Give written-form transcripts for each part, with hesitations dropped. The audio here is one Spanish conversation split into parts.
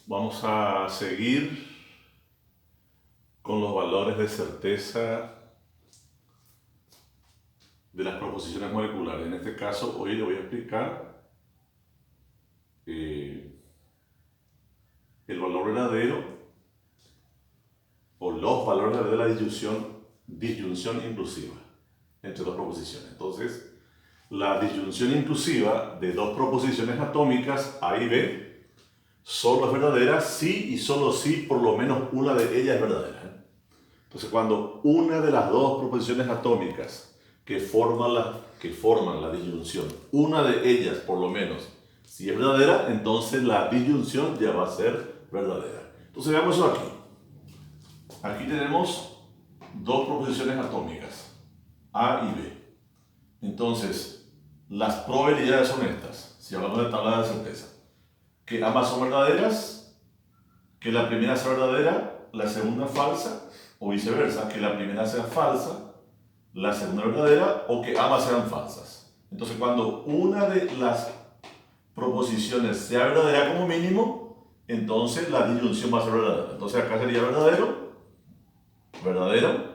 Vamos a seguir con los valores de certeza de las proposiciones moleculares. En este caso, hoy le voy a explicar el valor verdadero o los valores de la disyunción inclusiva entre dos proposiciones. Entonces, la disyunción inclusiva de dos proposiciones atómicas A y B solo es verdadera si y solo si por lo menos una de ellas es verdadera. Entonces, cuando una de las dos proposiciones atómicas que forman la disyunción, una de ellas por lo menos, si es verdadera, entonces la disyunción ya va a ser verdadera. Entonces, veamos eso aquí. Aquí tenemos dos proposiciones atómicas, A y B. Entonces, las probabilidades son estas, si hablamos de tabla de certeza. Que ambas son verdaderas, que la primera sea verdadera, la segunda falsa, o viceversa, que la primera sea falsa, la segunda verdadera, o que ambas sean falsas. Entonces, cuando una de las proposiciones sea verdadera como mínimo, entonces la disyunción va a ser verdadera. Entonces acá sería verdadero, verdadero,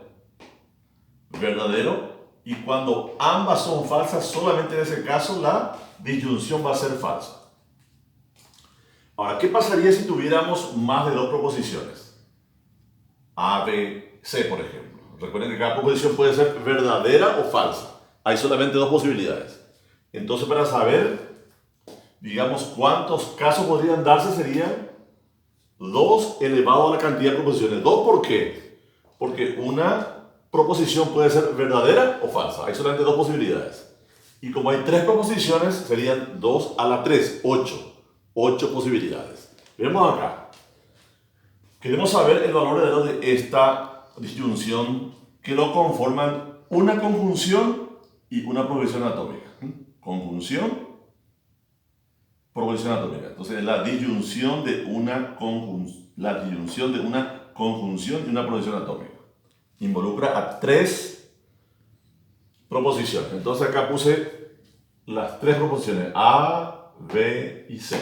verdadero, y cuando ambas son falsas, solamente en ese caso la disyunción va a ser falsa. Ahora, ¿qué pasaría si tuviéramos más de dos proposiciones? A, B, C, por ejemplo. Recuerden que cada proposición puede ser verdadera o falsa. Hay solamente dos posibilidades. Entonces, para saber, digamos, cuántos casos podrían darse, serían 2 elevado a la cantidad de proposiciones. 2, ¿por qué? Porque una proposición puede ser verdadera o falsa. Hay solamente dos posibilidades. Y como hay tres proposiciones, serían 2 a la 3, 8. 8 posibilidades. Vemos acá. Queremos saber el valor verdadero de esta disyunción que lo conforman una conjunción y una proposición atómica. Conjunción, proposición atómica. Entonces, la disyunción de una conjunción y una proposición atómica. Involucra a tres proposiciones. Entonces, acá puse las tres proposiciones A, B y C.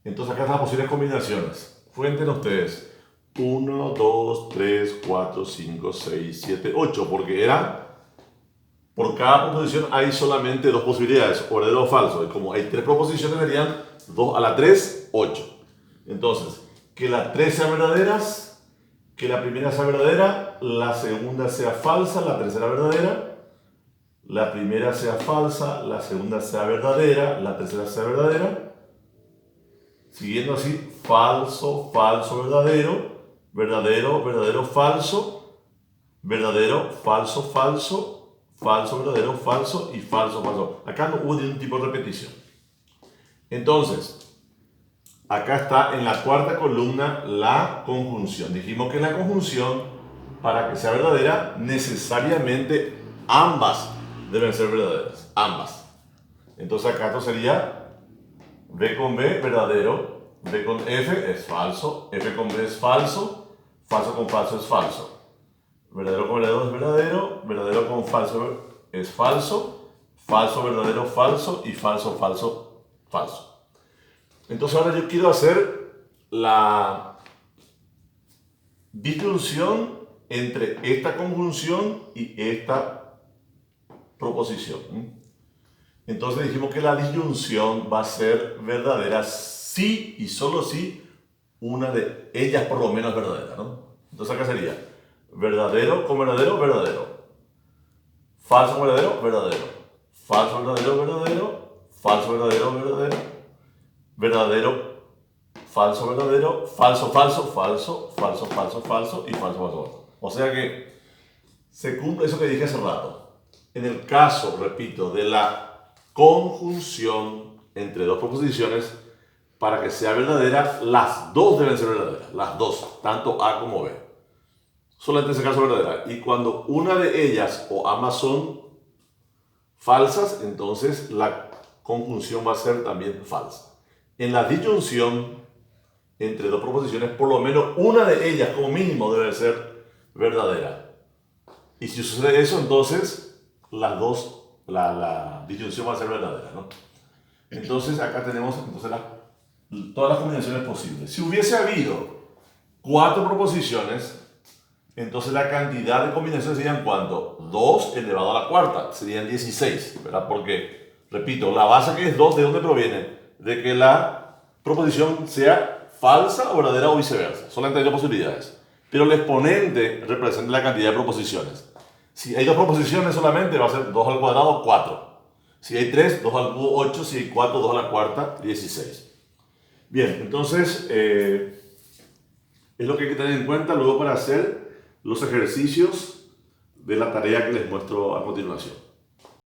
Entonces, acá están las posibles combinaciones. Cuenten ustedes. 1, 2, 3, 4, 5, 6, 7, 8. Porque por cada proposición hay solamente dos posibilidades, o verdadero o falso. Y como hay tres proposiciones, serían 2 a la 3, 8. Entonces, que las tres sean verdaderas, que la primera sea verdadera, la segunda sea falsa, la tercera verdadera, la primera sea falsa, la segunda sea verdadera, la tercera sea verdadera. Siguiendo así, falso, falso, verdadero, verdadero, verdadero, falso, verdadero, falso, falso, falso, verdadero, falso y falso, falso. Acá no hubo ningún tipo de repetición. Entonces, acá está en la cuarta columna la conjunción. Dijimos que la conjunción, para que sea verdadera, necesariamente ambas deben ser verdaderas. Ambas. Entonces acá esto sería B con B, verdadero. B con F es falso. F con B es falso. Falso con falso es falso. Verdadero con verdadero es verdadero. Verdadero con falso es falso. Falso, verdadero, falso. Y falso, falso, falso. Entonces ahora yo quiero hacer la disyunción entre esta conjunción y esta proposición. Entonces dijimos que la disyunción va a ser verdadera si y solo si una de ellas por lo menos es verdadera, ¿no? Entonces acá sería verdadero con verdadero, verdadero. Falso con verdadero, verdadero. Falso verdadero, verdadero. Falso verdadero, verdadero. Verdadero, falso verdadero. Falso, falso, falso. Falso, falso, falso. Y falso, falso, falso. O sea que se cumple eso que dije hace rato. En el caso, repito, de la conjunción entre dos proposiciones, para que sea verdadera, las dos deben ser verdaderas, las dos, tanto A como B. Solamente en ese caso verdadera. Y cuando una de ellas o ambas son falsas, entonces la conjunción va a ser también falsa. En la disyunción entre dos proposiciones, por lo menos una de ellas como mínimo debe ser verdadera. Y si sucede eso, entonces las dos, la disyunción va a ser verdadera, ¿no? Entonces acá tenemos entonces todas las combinaciones posibles. Si hubiese habido 4 proposiciones, entonces la cantidad de combinaciones serían ¿cuánto? 2 elevado a la cuarta, serían 16, ¿verdad? Porque, repito, la base que es 2, ¿de dónde proviene? De que la proposición sea falsa o verdadera o viceversa. Solamente hay 2 posibilidades. Pero el exponente representa la cantidad de proposiciones. Si hay 2 proposiciones solamente, va a ser 2 al cuadrado, 4. Si hay 3, 2 al cubo, 8. Si hay 4, 2 a la cuarta, 16. Bien, entonces es lo que hay que tener en cuenta luego para hacer los ejercicios de la tarea que les muestro a continuación.